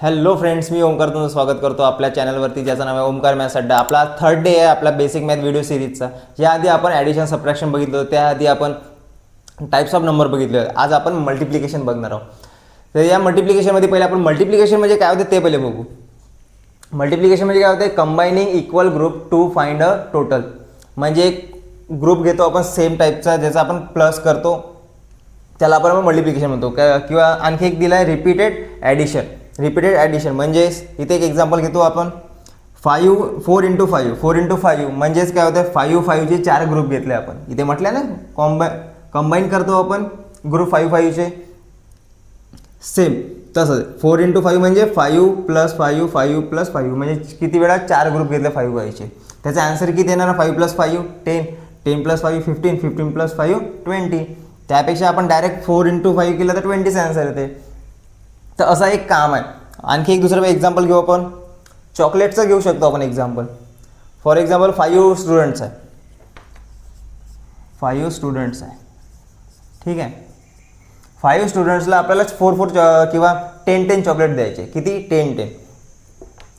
Hello friends, मी ओमकार तुमचं स्वागत करतो आपल्या चॅनलवरती, ज्याचं नाव आहे ओमकार मॅथ्स अड्डा. आपला थर्ड डे आहे आपला बेसिक मॅथ व्हिडिओ सिरीजचा. याआधी आपण ॲडिशन सबट्रॅक्शन बघितलं होतं, त्याआधी आपण टाईप्स ऑफ नंबर बघितले होते. आज आपण मल्टिप्लिकेशन बघणार आहोत. तर या मल्टिप्लिकेशनमध्ये पहिले आपण मल्टिप्लिकेशन म्हणजे काय होते ते पहिले बघू. मल्टिप्लिकेशन म्हणजे काय होते, combining equal group to find a total. म्हणजे एक ग्रुप घेतो आपण सेम टाईपचा, ज्याचा आपण प्लस करतो, त्याला आपण मल्टिप्लिकेशन म्हणतो. किंवा आणखी एक दिला आहे रिपीटेड ॲडिशन. रिपीटेड ॲडिशन म्हणजे इथे एक एक्झाम्पल घेतो आपण, 4 × 5. 4 × 5 म्हणजेच काय होतं, 5चे 4 ग्रुप घेतले आपण. इथे म्हटलं ना कंबाईन करतो आपण ग्रुप 5चे. सेम तसंच 4 × 5 म्हणजे 5 + 5 5 + 5 म्हणजे किती वेळा 4 ग्रुप घेतले 5 त्याचा आन्सर किती येणार, 5 + 5 10, 10 + 5 15, 15 + 5 20. त्यापेक्षा आपण डायरेक्ट 4 × 5 केलं तर 20चा आन्सर येते. तर असं एक काम आहे. आणखी एक दुसरं एक्झाम्पल घेऊ आपण, चॉकलेटचं घेऊ शकतो आपण एक्झाम्पल. फॉर एक्झाम्पल 5 स्टुडंट्स आहे, 5 स्टुडंट्स आहे, ठीक आहे. 5 स्टुडंट्सला आपल्याला 4 किंवा 10 चॉकलेट द्यायचे. किती, 10.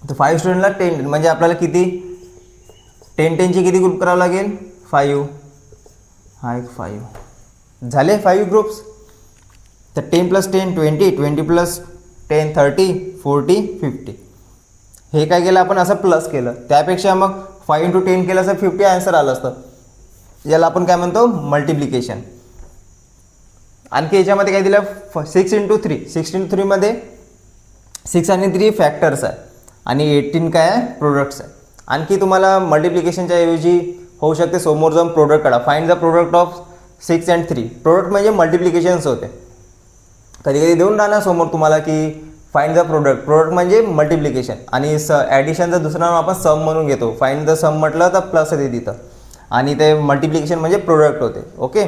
तर 5 स्टुडंटला 10 म्हणजे आपल्याला किती 10चे किती ग्रुप करावं लागेल, 5. हा एक 5 झाले 5 ग्रुप्स. तर 10 + 10 20, 20 + 10 30, 40 50. हे काय केलं आपण, असं प्लस केलं. त्यापेक्षा मग 5 × 10 केलं असं 50 आन्सर आलं असतं. याला आपण काय म्हणतो, मल्टिप्लिकेशन. आणखी याच्यामध्ये काय दिलं, 6 × 3. 6 × 3 मध्ये 6 आणि 3 फॅक्टर्स आहे आणि 18 काय आहे, प्रोडक्ट्स आहे. आणखी तुम्हाला मल्टिप्लिकेशनच्या ऐवजी होऊ शकते समोर जाऊन प्रोडक्ट काढा. Find the product of 6 and 3. Product म्हणजे मल्टिप्लिकेशन्स होते. कधी कधी देऊन राहणार समोर तुम्हाला की फाइंड द प्रोडक्ट. प्रोडक्ट म्हणजे मल्टिप्लिकेशन आणि ॲडिशनचं दुसरं नाव आपण सम म्हणून घेतो. फाइंड द सम म्हटलं तर प्लस येते तिथं, आणि ते मल्टिप्लिकेशन म्हणजे प्रोडक्ट होते. ओके,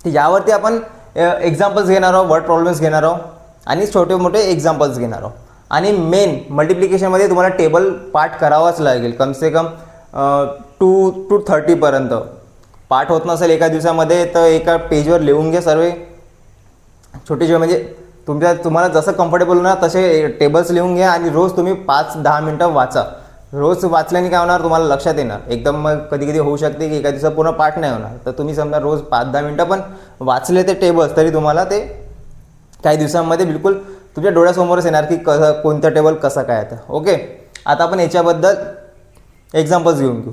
तर यावरती आपण एक्झाम्पल्स घेणार आहोत, वर्ड प्रॉब्लेम्स घेणार आहोत आणि छोटे मोठे एक्झाम्पल्स घेणार आहोत. आणि मेन मल्टिप्लिकेशनमध्ये तुम्हाला टेबल पाठ करावाच लागेल. कमसे कम 2 to 30 पर्यंत. पाठ होत नसेल एका दिवसामध्ये तर एका पेजवर लिहून घ्या सर्व छोटे म्हणजे तुम्हाला जसं कम्फर्टेबल होणार तसे टेबल्स लिहून घ्या. आणि रोज तुम्ही 5-10 मिनटं वाचा. रोज वाचल्याने काय होणार, तुम्हाला लक्षात येणार. एकदम मग कधी कधी होऊ शकते की एका दिवसात पूर्ण पाठ नाही होणार. तर तुम्ही समजा रोज 5-10 मिनटं पण वाचले ते टेबल्स, तरी तुम्हाला ते काही दिवसांमध्ये बिलकुल तुमच्या डोळ्यासमोरच येणार की कसं, कोणतं टेबल कसं काय येतं. ओके, आता आपण याच्याबद्दल एक्झाम्पल्स घेऊन घेऊ.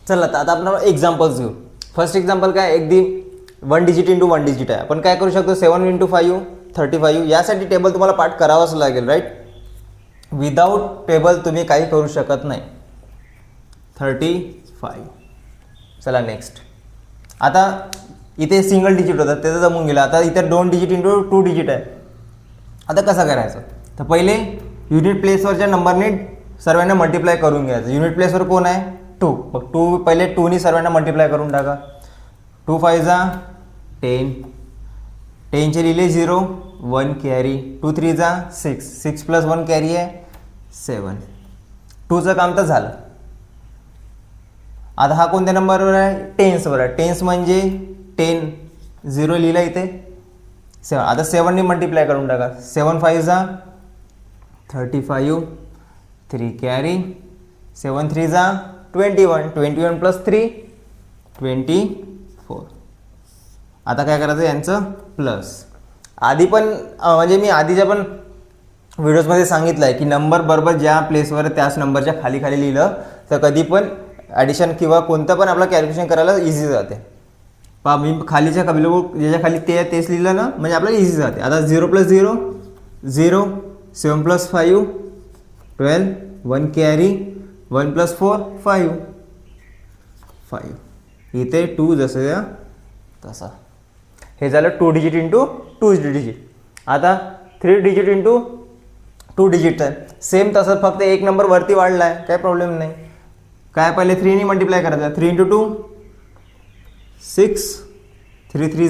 चला, तर आता आपण एक्झाम्पल्स घेऊ. फर्स्ट एक्झाम्पल काय, अगदी 1 digit × 1 digit आहे. आपण काय करू शकतो, 7 × 5 35. यासाठी टेबल तुम्हाला पाठ करावाच लागेल, राईट. विदाऊट टेबल तुम्ही काही करू शकत नाही. 35. चला नेक्स्ट. आता इथे सिंगल डिजिट होतं, त्याचं जमून गेलं. आता इथे 2 digit × 2 digit आहे. आता कसं करायचं, तर पहिले युनिट प्लेसवरच्या नंबरने सर्वांना मल्टिप्लाय करून घ्यायचं. युनिट प्लेसवर कोण आहे, 2. मग 2 पहिले 2नी सर्वांना मल्टिप्लाय करून टाका. 2 × 5 = 10. 10चे लिहिले 0, 1 कॅरी. 2 × 3 = 6, 6 + 1 कॅरी आहे 7. 2चं काम तर झालं. आता हा कोणत्या नंबरवर आहे, 10वर आहे. 10 म्हणजे 10, 0 लिहिलं इथे 7. आता 7नी मल्टिप्लाय करून टाका. 7 × 5 = 35, 3 कॅरी. 7 × 3 = 21, 21 + 3 24. आता काय करायचं, यांचं प्लस. आधी पण म्हणजे मी आधीच्या पण व्हिडिओजमध्ये सांगितलं आहे की नंबर बरोबर ज्या प्लेसवर त्याच नंबरच्या खाली खाली लिहिलं तर कधी पण ॲडिशन किंवा कोणतं पण आपलं कॅल्क्युलेशन करायला इझी जाते. मी खालीच्या ज्याच्या खाली ते तेच लिहिलं ना, म्हणजे आपल्याला इझी जाते. आता 0 + 0 0, 7 + 5 12, 1 कॅरी. 1 + 4 5. इथे 2 जसं द्या तसा. हे झालं 2 digit × 2 digit. आता 3 digit × 2 digit आहे. सेम तसं, फक्त एक नंबर वरती वाढला आहे, काही प्रॉब्लेम नाही. काय पहिले 3नी मल्टिप्लाय करायचं. 3 × 2 6, 3 × 3 =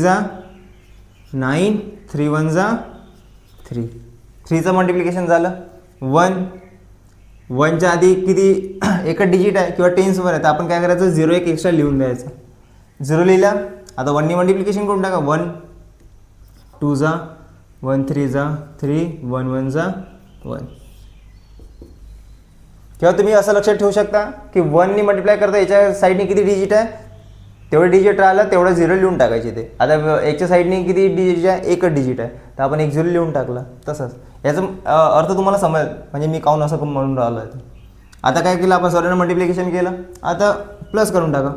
9, 3 × 1 = 3. 3चं मल्टिप्लिकेशन झालं. 1च्या आधी किती एकच डिजिट आहे किंवा टेन्सवर आहे, तर आपण काय करायचं, 0 एक एक्स्ट्रा लिहून द्यायचं. 0 लिहिला. आता 1नी मल्टिप्लिकेशन करून टाका. 1 2 = 1 3 जा 3, 1 1 जा 1. किंवा तुम्ही असं लक्षात ठेवू शकता की 1नी मल्टिप्लाय करता याच्या साईडने किती डिजिट आहे तेवढं डिजिट राहिलं तेवढं 0 लिहून टाकायचे ते. आता याच्या साईडने किती डिजिट आहे, एकच डिजिट आहे, तर आपण 1 0 लिहून टाकलं. तसंच याचा अर्थ तुम्हाला समजेल, म्हणजे मी काऊन असं म्हणून राहिलो आहे. आता काय केलं आपण, सर्वांना मल्टिप्लिकेशन केलं, आता प्लस करून टाका.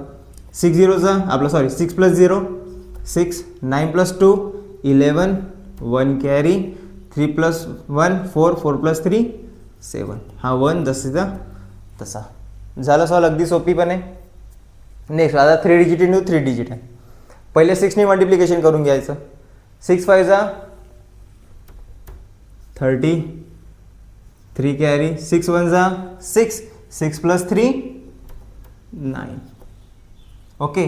6 0चा आपलं 6 + 0 6, 9 + 2 11, 1 कॅरी, 3 + 1 4, 4 + 3 7. हा 1 जसा तसा झालं. सॉल्व अगदी सोपीपणे. नेक्स्ट आता 3 डिजिट इंटू 3 डिजिट आहे. पहिले 6नी मल्टिप्लिकेशन करून घ्यायचं. 6 5 जा 30, 3 कॅरी, 6 1 जा 6, 6 + 3 9. ओके.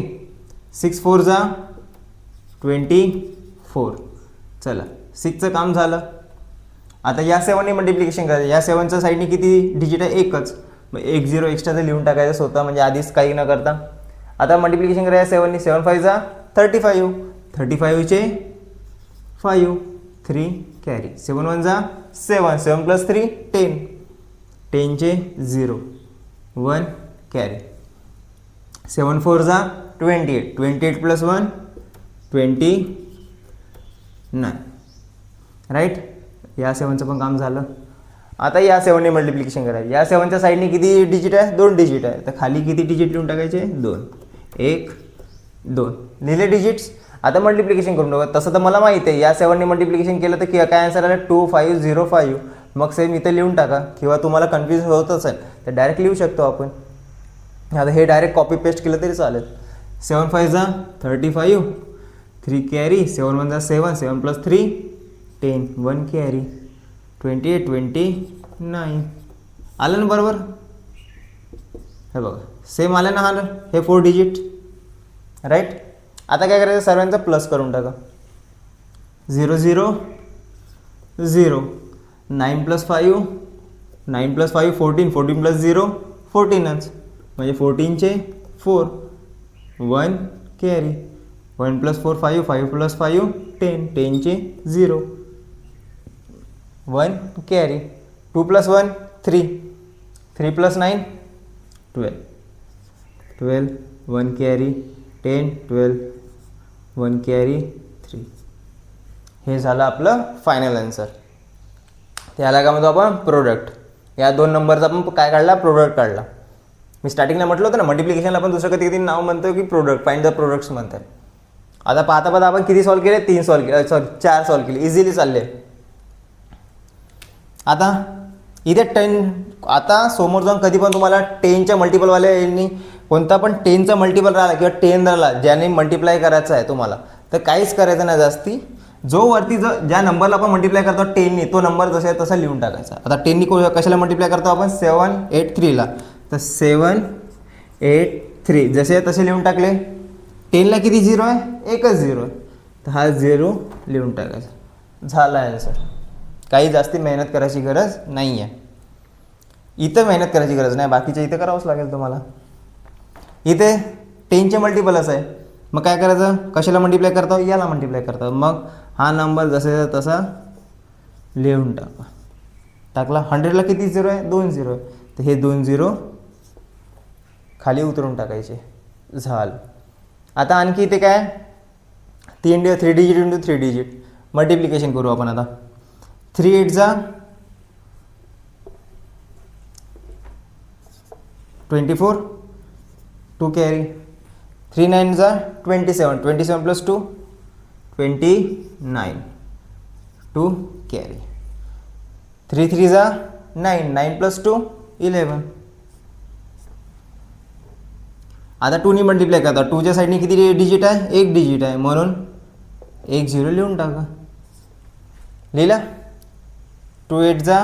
6 4 जा 24. चला 6चं काम झालं. आता या 7नी मल्टिप्लिकेशन करायचं. या 7च्या साईडने किती डिजिट आहे, एकच. मग 1 0 एक्स्ट्राचं लिहून टाकायचं स्वतः, म्हणजे आधीच काही न करता. आता मल्टिप्लिकेशन करायचं 7नी. 7 5 जा 35, 35चे 5, 3 कॅरी, 7 1 जा 7, 7 + 3 10, 10चे 0, 1 कॅरी, 7 4 जा 28, 28 + 1 29. राईट. या 7चं पण काम झालं. आता या 7नी मल्टिप्लिकेशन करायचं. या 7च्या साईडने किती डिजिट आहे, 2 डिजिट आहे, तर खाली किती डिजिट लिहून टाकायचे, 2, 1 2 लिहिले डिजिट्स. आता मल्टिप्लिकेशन करून टाका. तसं तर मला माहिती आहे, या 7नी मल्टिप्लिकेशन केलं तर काय आन्सर आला, 2 5 0 5. मग सेम इथं लिहून टाका, किंवा तुम्हाला कन्फ्यूज होत असेल तर डायरेक्ट लिहू शकतो आपण. आता हे डायरेक्ट कॉपी पेस्ट केलं तरी चालेल. 7 5 जा 35, 3 कॅरी, 7 1 जा 7, 7 + 3 10, 1 कॅरी, 28 29. आलं ना बरोबर. हे बघा सेम आलं ना. आलं हे 4 डिजिट. राईट. आता काय करायचं, सर्वांचा प्लस करून टाका. 0 0 0, 9 + 5 9 + 5 14, 14 + 0 14च, म्हणजे 14चे 4, 1 कॅरी, 1 + 4 5, 5 + 5 10, 10चे 0, 1 कॅरी, 2 + 1 3, 3 + 9 12, 12 1 कॅरी, 10 12 1 कॅरी 3. हे झालं आपलं फायनल आन्सर. त्याला काय म्हणतो आपण, प्रोडक्ट. या 2 नंबरचा आपण काय काढला, प्रोडक्ट काढला. मी स्टार्टिंगला म्हटलं होतं ना, मल्टिप्लिकेशनला आपण दुसरं कधी नाव म्हणतो की प्रोडक्ट, फाइंड द प्रोडक्ट्स म्हणतात. आता पाहता आपण किती सॉल्व केले, 3 सॉल्व केले, 4 सॉल्व केले, इझिली चालले. आता इथे 10, आता समोर जाऊन कधी पण तुम्हाला 10च्या मल्टिपलवाल्या यांनी कोणता पण 10चा मल्टिपल राहिला किंवा 10 राहिला ज्याने मल्टिप्लाय करायचं आहे तुम्हाला, तर काहीच करायचं नाही जास्ती. जो वरती ज्या नंबरला आपण मल्टिप्लाय करतो 10नी, तो नंबर जसा आहे तसा लिहून टाकायचा. आता 10नी कशाला मल्टिप्लाय करतो आपण, 7 8 3ला, तर 7 8 3 जसे तसे लिहून टाकले. 10ला किती 0 आहे, एकच 0 आहे, तर हा 0 लिहून टाकायचा. झाला आन्सर. काही जास्ती मेहनत करायची गरज नाही आहे. इथं मेहनत करायची गरज नाही, बाकीच्या इथं करावंच लागेल तुम्हाला. इथे 10चे मल्टिपलच आहे, मग काय करायचं, कशाला मल्टिप्लाय करतो, याला मल्टिप्लाय करतो. मग हा नंबर जसा तसा लिहून टाकला. 100ला किती 0 आहे, 2 0 आहे, तर हे 2 0 खाली उतरून टाकायचे. झालं. आता आणखी इथे काय, 3 डिजिट इंटू 3 डिजिट मल्टिप्लिकेशन करू आपण. आता 3 8 जा 24, 2 कॅरी, 3 9 जा 27, 27 + 2 29, 2 कॅरी, 3 3 जा 9, 9 + 2 11. आता 2नी मल्टिप्लाय करता. 2च्या साईडने किती डिजिट आहे, एक डिजिट आहे, म्हणून 1 0 लिहून टाका. लिहिला. 2 8 जा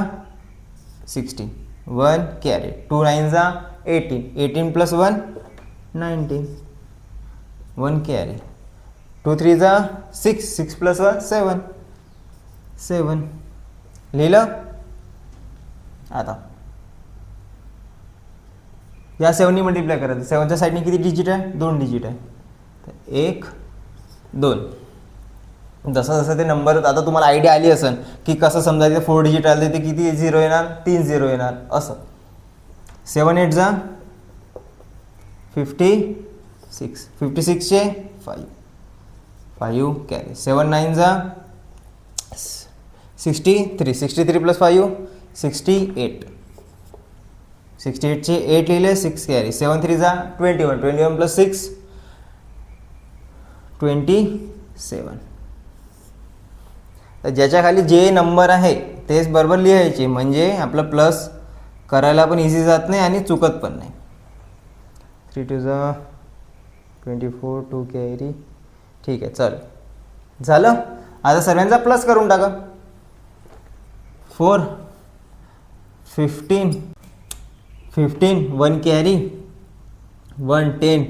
16, 1 कॅरी, 2 9 जा 18, 18 + 1 19, 1 कॅरी, 2 3 जा 6, 6 + 1 7, 7. लिहिलं. आता या 7नी मल्टिप्लाय करायचं. 7च्या साईडने किती डिजिट आहे, 2 डिजिट आहे, तर 1 2. जसं जसं ते नंबर, आता तुम्हाला आयडिया आली असेल की कसं समजायचं 4 डिजिट आले ते किती 0 येणार, 3 0 येणार असं. 7 8 जा 56, 56चे 5 5 कॅरी. 7 9 जा 63, 63 प्लस 5 68, 68चे 8 लिहिले, 6 कॅरी. 7 3 जा 21, 21 प्लस 6 27. तर ज्याच्या खाली जे नंबर आहे तेच बरोबर लिहायचे, म्हणजे आपलं प्लस करायला पण इझी जात नाही आणि चुकत पण नाही. 3 2 जा 24, 2 कॅरी. ठीक आहे, चल झालं. आता सर्वांचा प्लस करून टाका. 4 15 15 1 कॅरी 1 10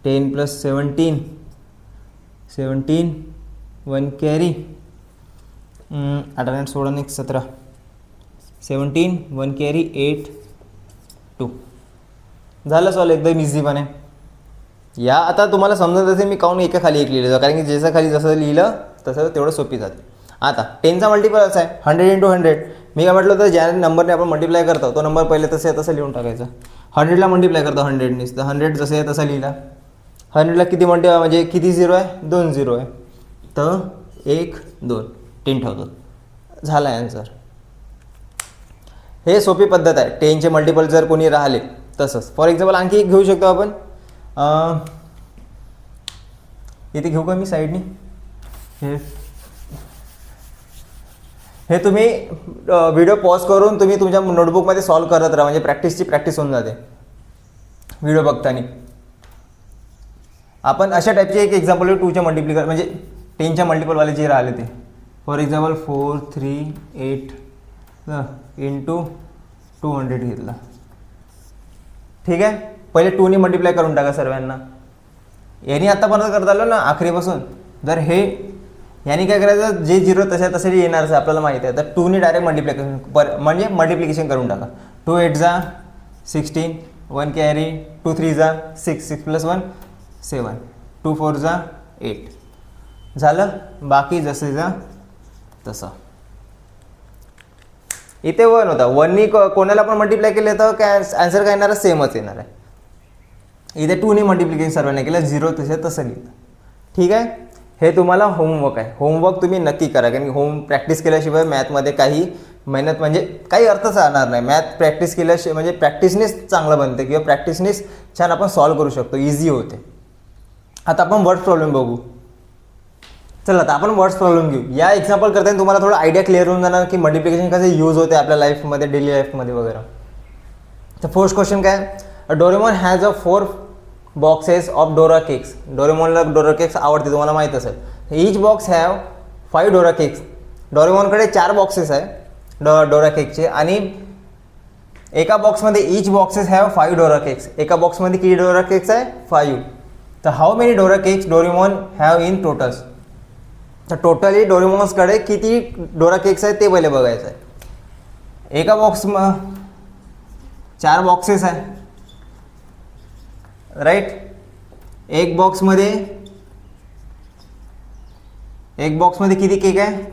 10 प्लस 17 17 1 कॅरी. 8 16 1 17 17 1 कॅरी 8 2. झालं सॉल्व एकदम इझीपणे. या आता तुम्हाला समजत असेल मी काऊन एका खाली एक लिहिलं, कारण की ज्याच्या खाली जसं लिहिलं तसं तेवढं सोपी जाते. आता 10चा मल्टिपल असा आहे 100 × 100. मी काय म्हटलं, तर ज्या नंबरने आपण मल्टिप्लाय करतो तो नंबर पहिले तसे तसं लिहून टाकायचा. 100ला मल्टिप्लाय करतो 100नीच, तर 100 जसं आहे तसा लिहिला. 100ला किती म्हणजे किती 0 आहे, 2 0 आहे, तर 1 2 10 ठेवतो. झाला आन्सर. हे सोपी पद्धत आहे. 10चे मल्टिपल जर कोणी राहिले तसंच. फॉर एक्झाम्पल आणखी एक घेऊ शकतो आपण. इथे घेऊ का मी साईडनी. हे तुम्ही व्हिडिओ पॉज करून तुम्ही तुमच्या नोटबुकमध्ये सॉल्व करत राहा, म्हणजे प्रॅक्टिस होऊन जाते व्हिडिओ बघताना. आपण अशा टाईपचे एक एक्झाम्पल 2च्या मल्टिप्लिकर म्हणजे 10च्या मल्टिपलवाले जे राहिले ते. फॉर एक्झाम्पल 4 3 8 × 200 घेतला. ठीक आहे, पहिले 2ने मल्टिप्लाय करून टाका सर्वांना. याने आत्तापर्यंत करता आलं ना आखरीपासून. जर हे याने काय करायचं, जे 0 तसे येणारच आपल्याला माहिती आहे, तर 2ने डायरेक्ट म्हणजे मल्टिप्लिकेशन करून टाका. 2 8 जा 16 1 कॅरी 2 3 जा 6 6 प्लस 1 7 2 4 जा 8. झालं. बाकी जसे जा तसं. इथे 1 होता, 1नी कोणाला पण मल्टिप्लाय केले तर काय आन्सर काय येणार, सेमच येणार आहे. इथे 2ने मल्टिप्लिकेशन सर्वांना केलं, 0 तसं लिहिलं. ठीक आहे, हे तुम्हाला होमवर्क आहे. होमवर्क तुम्ही नक्की करा, कारण की प्रॅक्टिस केल्याशिवाय मॅथमध्ये काही मेहनत म्हणजे काही अर्थच राहणार नाही. मॅथ प्रॅक्टिस केल्याशिवाय म्हणजे प्रॅक्टिसनेच चांगलं बनते, किंवा प्रॅक्टिसनेच छान आपण सॉल्व करू शकतो, इझी होते. आता आपण वर्ड्स प्रॉब्लेम बघू. चला आता आपण वर्ड्स प्रॉब्लेम घेऊ. या एक्झाम्पल करताना तुम्हाला थोडं आयडिया क्लिअर होऊन जाणार की मल्टिप्लिकेशन कसे यूज होते आपल्या लाईफमध्ये, डेली लाईफमध्ये वगैरे. तर फर्स्ट क्वेश्चन काय, Doraemon has a 4 boxes of डोरा केक्स. डोरेमॉनला डोरा केक्स आवडते, तुम्हाला माहीत असेल. ईच बॉक्स हॅव 5 डोरा केक्स. डोरेमॉनकडे 4 बॉक्सेस आहे डोरा केकचे, आणि एका बॉक्समध्ये ईच बॉक्सेस हॅव 5 डोरा केक्स. एका बॉक्समध्ये किती डोरा केक्स आहे, 5. तर हाऊ मेनी डोरा cakes Doraemon have in totals. तर टोटली डोरेमॉन्सकडे किती डोरा केक्स आहेत ते पहिले बघायचं आहे. एका बॉक्स 4 बॉक्सेस आहे, राईट. एक बॉक्समध्ये किती केक आहे,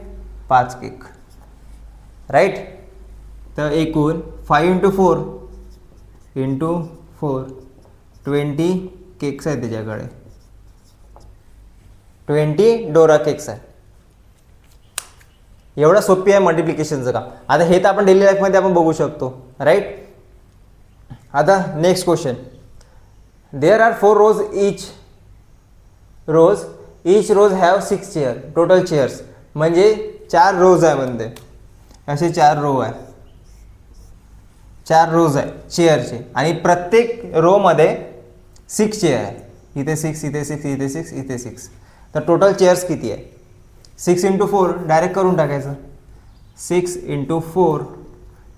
5 केक, राईट. तर एकूण 5 × 4 × 4 20 केक्स आहेत त्याच्याकडे. 20 डोरा केक्स आहे. एवढं सोपी आहे मल्टिप्लिकेशनचं काम. आता हे तर आपण डेली लाईफमध्ये आपण बघू शकतो, राईट. आता next question, there are 4 rows, each rows have 6 chair. Total chairs म्हणजे 4 rows आहे म्हणते, असे 4 रो आहे, 4 rows आहे चेअरचे, आणि प्रत्येक रो मध्ये 6 चेअर आहे. इथे 6 इथे 6 इथे 6 इथे 6. तर टोटल चेअर्स किती आहे, 6 × 4 डायरेक्ट करून टाकायचं. 6 × 4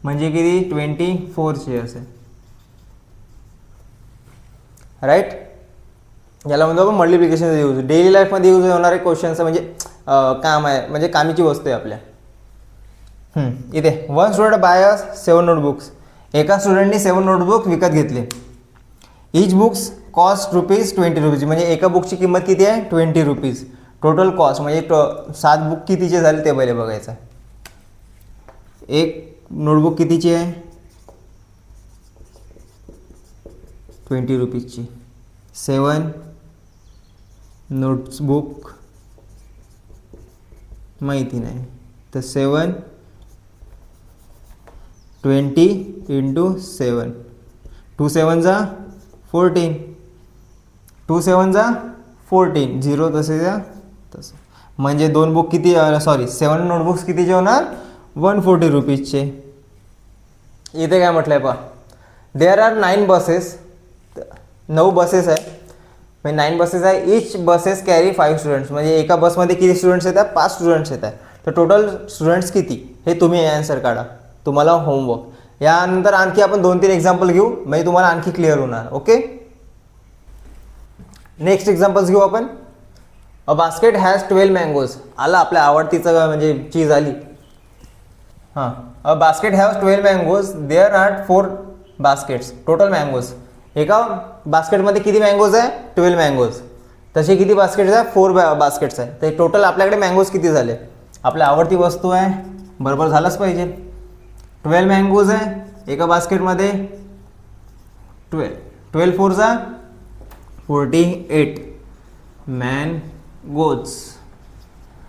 म्हणजे किती, 24 चेअर्स आहे, राईट. याला म्हणतो आपण मल्टिप्लिकेशनचा यूज. डेली लाईफमध्ये यूज होणारे क्वेश्चन्स म्हणजे काम आहे, म्हणजे कामीची वस्तू आहे आपल्या. इथे 1 स्टुडंट बाय 7 नोटबुक्स. एका स्टुडंटने 7 नोटबुक विकत घेतले. ईच बुक्स कॉस्ट ₹20 म्हणजे एका बुकची किंमत किती आहे, ₹20. टोटल कॉस्ट म्हणजे 7 बुक कितीचे झाले ते पहिले बघायचं. एक नोटबुक कितीची आहे, 20 रुपीजची. 7 नोटबुक माहिती नाही, तर 7 20 × 7, 2 7 जा 14, 2 7 जा 14, 0 तसे जा तसं. म्हणजे 2 बुक किती, सॉरी 7 नोटबुक्स कितीचे होणार, 140 रुपीजचे. इथे काय म्हटलं आहे पहा, देअर आर 9 बसेस, 9 बसेस आहे, म्हणजे 9 बसेस आहे. इच बसेस कॅरी 5 स्टुडंट्स, म्हणजे एका बसमध्ये किती स्टुडंट्स येतात, 5 स्टुडंट्स येतात. तर टोटल स्टुडंट्स किती हे तुम्ही आन्सर काढा, तुम्हाला होमवर्क. यानंतर आणखी आपण 2-3 एक्झाम्पल घेऊ, म्हणजे तुम्हाला आणखी क्लिअर होणार. ओके, नेक्स्ट एक्झाम्पल्स घेऊ आपण. A basket has 12 mangoes. आला आपल्या आवडतीचं म्हणजे चीज आली. हां, a basket has 12 mangoes, there are 4 baskets, total mangoes. एका बास्केटमध्ये किती मँगोज आहे, 12 मँगोज. तसे किती बास्केट्स आहे, 4 बास्केट्स आहे. तर टोटल आपल्याकडे मँगोज किती झाले. आपल्या आवडती वस्तू आहे, बरोबर झालंच पाहिजे. 12 मँगोज आहे एका बास्केटमध्ये, 12 4 जा 48 मँगोज.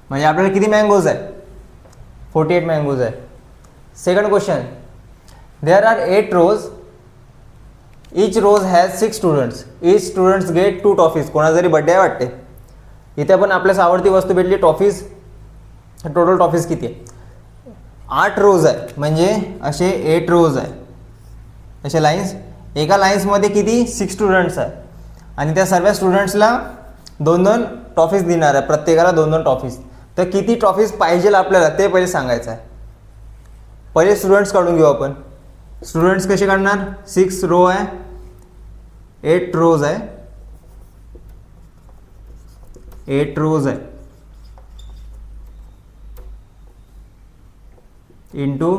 म्हणजे आपल्याला किती मँगोज आहे, 48 मँगोज आहे. Second question, there are 8 rows, each rows has 6 students, each students get 2 toffees. कोणाचा जरी बड्डे आहे वाटते. इथे पण आपल्यास आवडती वस्तू भेटली, टॉफीज. टोटल टॉफीज किती आहे, 8 रोज आहे, म्हणजे असे 8 रोज आहे, असे लाईन्स. एका लाईन्समध्ये किती, 6 स्टुडंट्स आहे, आणि त्या सर्व स्टुडंट्सला 2-2 टॉफीज देणार आहे, प्रत्येकाला 2-2 टॉफीज. तर किती टॉफीज पाहिजे आपल्याला ते पहिले सांगायचं आहे. पहिले स्टुडंट्स काढून घेऊ आपण. स्टुडंट्स कसे काढणार, 6 रो आहे, 8 रोज आहे, 8 रोज आहे, इंटू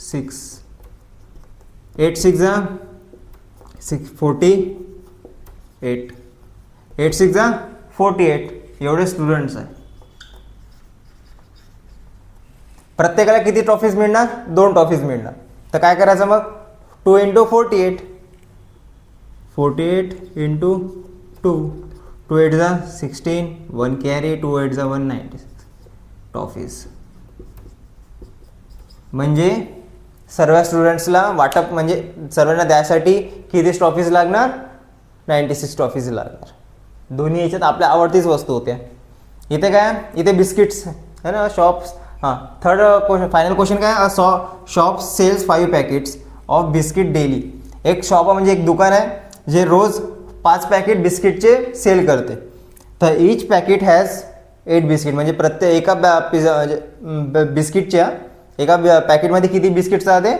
6, 8 6 जा 48, 8 6 जा 48. एवढे स्टुडंट्स आहे. प्रत्येकाला किती ट्रॉफीज मिळणार, 2 ट्रॉफीज मिळणार. तर काय करायचं मग, 2 × 48, 48 × 2, 2 8 जा 16, 1 कॅरी, 2 8 जा 196 ट्रॉफीज. म्हणजे सर्व स्टुडंट्सला वाटप, म्हणजे सर्वांना द्यासाठी किती ट्रॉफीज लागणार, 96 ट्रॉफीज लागणार. दोन्ही याच्यात आपल्या आवडतीच वस्तू होत्या. इथे काय, इथे बिस्किट्स है ना, शॉप्स. हां, थर्ड क्वेश्चन, फायनल क्वेश्चन काय, shop sells 5 packets of biscuit daily. एक शॉप म्हणजे एक दुकान आहे जे रोज 5 पॅकेट बिस्किटचे सेल करते. तर इच पॅकेट हॅज 8 बिस्किट, म्हणजे प्रत्येक एका बिस्किटच्या एका पॅकेटमध्ये किती बिस्किट्स राहते,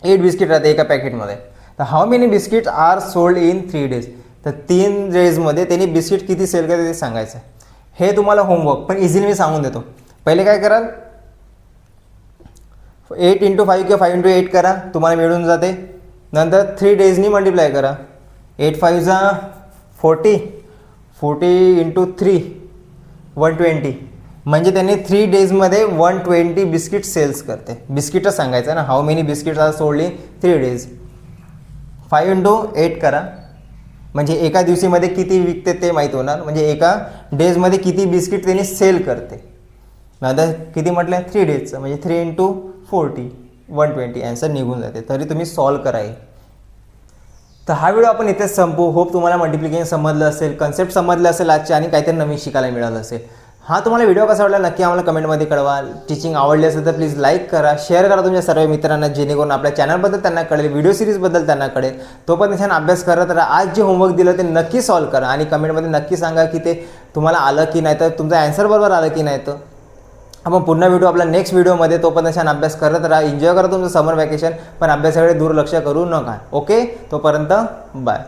8 बिस्किट राहते एका पॅकेटमध्ये. तर how many biscuits are sold in 3 days. तर 3 डेजमध्ये त्यांनी बिस्किट किती सेल करते ते सांगायचं. हे तुम्हाला होमवर्क पण इझिली मी सांगून देतो. पहिले काय कराल, 8 × 5 किंवा 5 × 8 करा, तुम्हाला मिळून जाते. नंतर 3 डेजनी मल्टिप्लाय करा. 8 5 जा 40, 40 × 3 120. म्हणजे त्यांनी 3 डेजमध्ये 120 बिस्किट सेल्स करते. बिस्किटच सांगायचं ना, how many biscuits are sold in 3 days. 5 × 8 करा, म्हणजे एका दिवशीमध्ये किती विकते ते माहीत होणार. म्हणजे एका डेजमध्ये किती बिस्किट त्यांनी सेल करते. नंतर किती म्हटलं, 3 डेजचं, म्हणजे 3 × 40 120. आन्सर निघून जाते. तरी तुम्ही सॉल्व करा. तर हा व्हिडिओ आपण इथेच संपू. होप तुम्हाला मल्टिप्लिकेशन समजलं असेल, कन्सेप्ट समजलं असेल आजचे, आणि काहीतरी नवीन शिकायला मिळालं असेल. हा तुम्हाला व्हिडिओ कसा वाटला नक्की आम्हाला कमेंटमध्ये कळवा. टीचिंग आवडली असेल तर प्लीज लाईक करा, शेअर करा तुमच्या सर्व मित्रांना, जेणेकरून आपल्या चॅनलबद्दल त्यांना कळेल, व्हिडिओ सिरीजबद्दल त्यांना कळेल. तो पण छान अभ्यास करत राहा. आज जे होमवर्क दिलं ते नक्की सॉल्व करा, आणि कमेंटमध्ये नक्की सांगा की ते तुम्हाला आलं की नाही, तर तुमचं ॲन्सर बरोबर आलं की नाही. तर आपण पुन्हा भेटू आपला नेक्स्ट व्हिडिओमध्ये. तो पण छान अभ्यास करत राहा, एन्जॉय करा तुमचं समर वॅकेशन, पण अभ्यासाकडे दुर्लक्ष करू नका. ओके, तोपर्यंत बाय.